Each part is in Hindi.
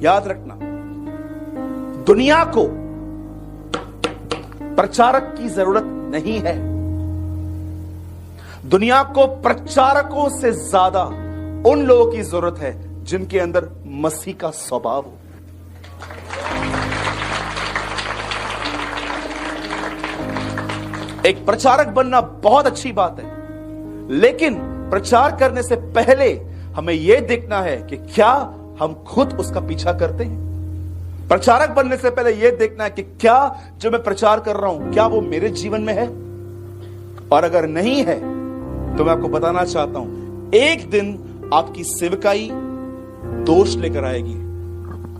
याद रखना, दुनिया को प्रचारक की जरूरत नहीं है। दुनिया को प्रचारकों से ज्यादा उन लोगों की जरूरत है जिनके अंदर मसीह का स्वभाव हो। एक प्रचारक बनना बहुत अच्छी बात है, लेकिन प्रचार करने से पहले हमें यह देखना है कि क्या हम खुद उसका पीछा करते हैं। प्रचारक बनने से पहले यह देखना है कि क्या जो मैं प्रचार कर रहा हूं क्या वो मेरे जीवन में है, और अगर नहीं है तो मैं आपको बताना चाहता हूं, एक दिन आपकी सेवकाई दोष लेकर आएगी।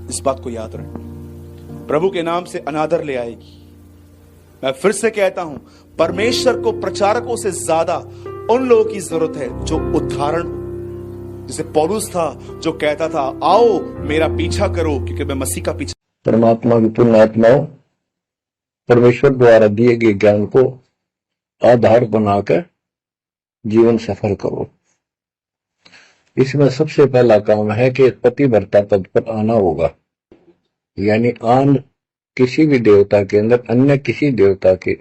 इस बात को याद रखें, प्रभु के नाम से अनादर ले आएगी। मैं फिर से कहता हूं, परमेश्वर को प्रचारकों से ज्यादा उन लोगों की जरूरत है जो उदाहरण हो। जैसे पौलुस था जो कहता था, आओ मेरा पीछा करो क्योंकि मैं मसीह का पीछा। परमात्मा की पुण्य आत्माओं, परमेश्वर द्वारा दिए गए ज्ञान को आधार बनाकर जीवन सफल करो। इसमें सबसे पहला काम है कि पतिव्रता पद पर आना होगा, यानी आन किसी भी देवता के अंदर अन्य किसी देवता के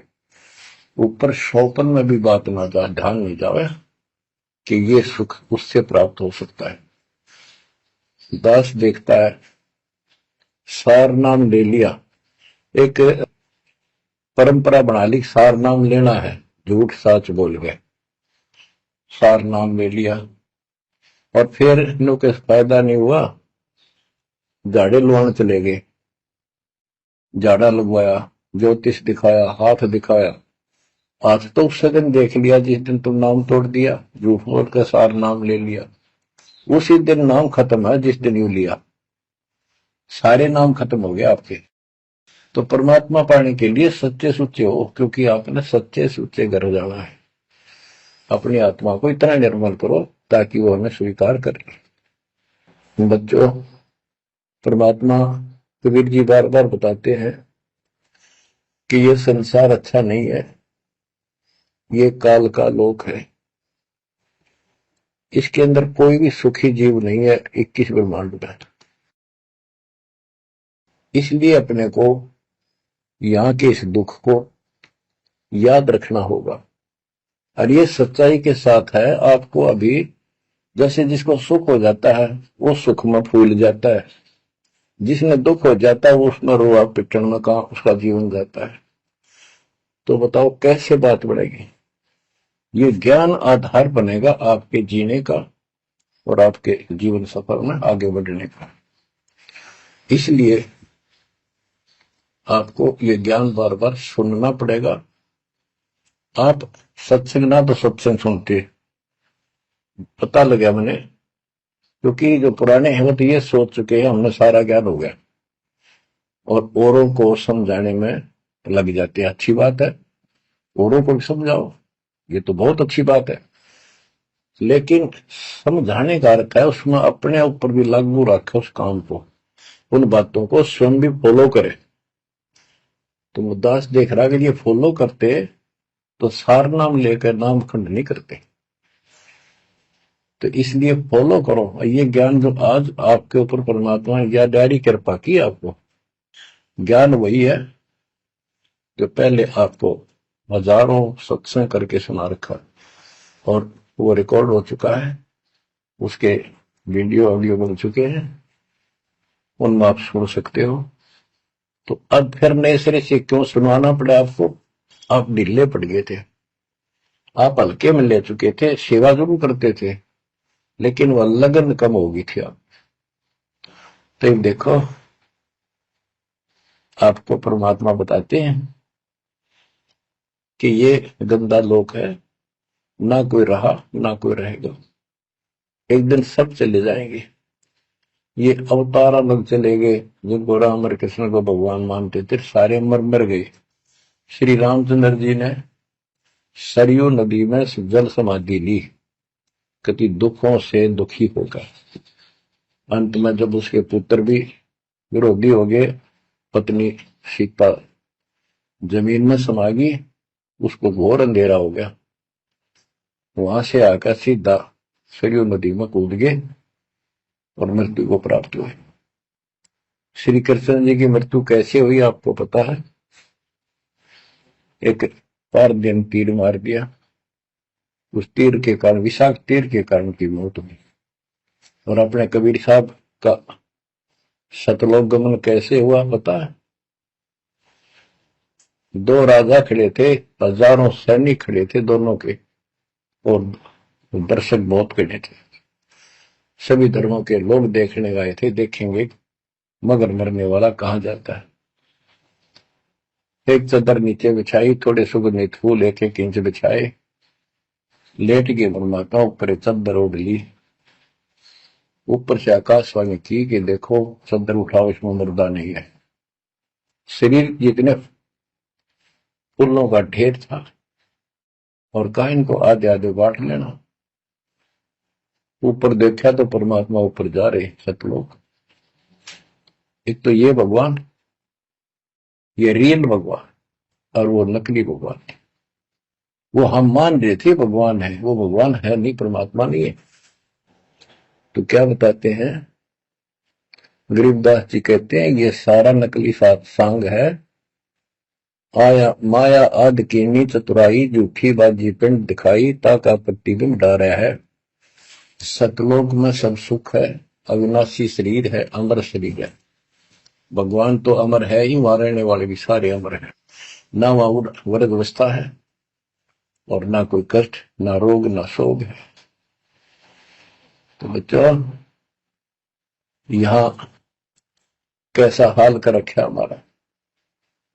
ऊपर शौपन में भी बात ना जा, ध्यान नहीं जावे कि ये सुख उससे प्राप्त हो सकता है। दास देखता है, सार नाम ले लिया, एक परंपरा बना ली, सार नाम लेना है, झूठ साच बोल गए, सार नाम ले लिया और फिर इनों के फायदा नहीं हुआ, झाड़े लुआने चले गए, झाड़ा लगवाया, ज्योतिष दिखाया, हाथ दिखाया। आज तो उस दिन देख लिया जिस दिन तुम नाम तोड़ दिया, झूठ बोल कर सार नाम ले लिया, उसी दिन नाम खत्म है जिस दिन यू लिया, सारे नाम खत्म हो गए आपके। तो परमात्मा पाने के लिए सच्चे सुच्चे हो, क्योंकि आपने सच्चे सुच्चे घर जाना है। अपनी आत्मा को इतना निर्मल करो ताकि वो हमें स्वीकार करे। बच्चों, परमात्मा कबीर जी बार बार बताते हैं कि ये संसार अच्छा नहीं है, ये काल का लोक है, इसके अंदर कोई भी सुखी जीव नहीं है 21 ब्रह्मांड में। इसलिए अपने को यहाँ के इस दुख को याद रखना होगा, और ये सच्चाई के साथ है। आपको अभी जैसे जिसको सुख हो जाता है वो सुख में फूल जाता है, जिसने दुख हो जाता है वो उसमें रोआ पिटन में कहा उसका जीवन जाता है। तो बताओ कैसे बात बढ़ेगी। ये ज्ञान आधार बनेगा आपके जीने का और आपके जीवन सफर में आगे बढ़ने का। इसलिए आपको ये ज्ञान बार बार सुनना पड़ेगा। आप सत्संग ना तो सत्संग सुनते, पता लगा मैंने, क्योंकि जो पुराने हैं वो तो ये सोच चुके हैं हमने सारा ज्ञान हो गया, और औरों को समझाने में लग जाते हैं। अच्छी बात है, औरों को भी समझाओ, ये तो बहुत अच्छी बात है, लेकिन समझाने का अर्थ है उसमें अपने ऊपर भी लागू रखे उस काम को, उन बातों को स्वयं भी फॉलो करे। तो मुद्दास देख रहा कि ये फॉलो करते तो सार नाम लेकर नाम खंड नहीं करते। तो इसलिए फॉलो करो। ये ज्ञान जो आज आपके ऊपर परमात्मा ने या डायरी कृपा की, आपको ज्ञान वही है जो पहले आपको हजारों सत्संग करके सुना रखा, और वो रिकॉर्ड हो चुका है, उसके वीडियो ऑडियो बन चुके हैं, उनमें आप सुन सकते हो। तो अब फिर नए सिरे से क्यों सुनवाना पड़ा आपको? आप ढीले पड़ गए थे, आप हल्के में ले चुके थे, सेवा जरूर करते थे लेकिन वह लगन कम हो गई थी आप। तो देखो, आपको परमात्मा बताते हैं कि ये गंदा लोक है, ना कोई रहा ना कोई रहेगा, एक दिन सब चले जाएंगे। ये अवतार अलग चले गए, जिनको राम और कृष्ण को भगवान मानते थे सारे मर मर गए। श्री रामचंद्र जी ने सरयू नदी में जल समाधि ली, कति दुखों से दुखी होकर। अंत में जब उसके पुत्र भी विरोधी हो गए, पत्नी सीता जमीन में समा गई, उसको घोर अंधेरा हो गया, वहां से आकर सीधा सरयू नदी में कूद गए और मृत्यु को प्राप्त हुए। श्री कृष्ण जी की मृत्यु कैसे हुई आपको पता है? एक पारदीन तीर मार दिया, उस तीर के कारण, विषाक्त तीर के कारण की मौत हुई। और अपने कबीर साहब का सतलोक गमन कैसे हुआ पता है? दो राजा खड़े थे, हजारों सैनिक खड़े थे दोनों के, और दर्शक बहुत खड़े थे। सभी धर्मों के लोग देखने आए थे, देखेंगे मगर मरने वाला कहां जाता है। एक चादर नीचे बिछाई, थोड़े सुगंधित फूल एक एक इंच बिछाए, लेट के परमात्मा ऊपर चादर ओढ़ ली। ऊपर से आकाशवाणी की कि देखो चादर उठाओ, इसमें मुर्दा नहीं है। शरीर जितने फूलों का ढेर था, और कहा इनको आधे आधे बांट लेना। ऊपर देखा तो परमात्मा ऊपर जा रहे सतलोक। एक तो ये भगवान, ये रियल भगवान, और वो नकली भगवान। वो हम मान रहे थे भगवान है, वो भगवान है नहीं, परमात्मा नहीं है। तो क्या बताते हैं गरीबदास जी, कहते हैं ये सारा नकली सत्संग है। आया माया आद कीनी चतुराई, झूठी बाजी पिंड दिखाई, ताका प्रतिबिंब डारा है। सतलोक में सब सुख है, अविनाशी शरीर है, अमर शरीर है। भगवान तो अमर है ही, वहां रहने वाले भी सारे अमर हैं। ना वहां वर्ग अवस्था है, और ना कोई कष्ट, ना रोग, ना शोक है। तो बच्चों, यहां कैसा हाल कर रखा हमारा,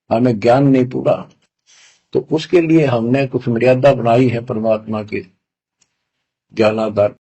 हमें ज्ञान नहीं पूरा, तो उसके लिए हमने कुछ मर्यादा बनाई है परमात्मा के ज्ञानाधार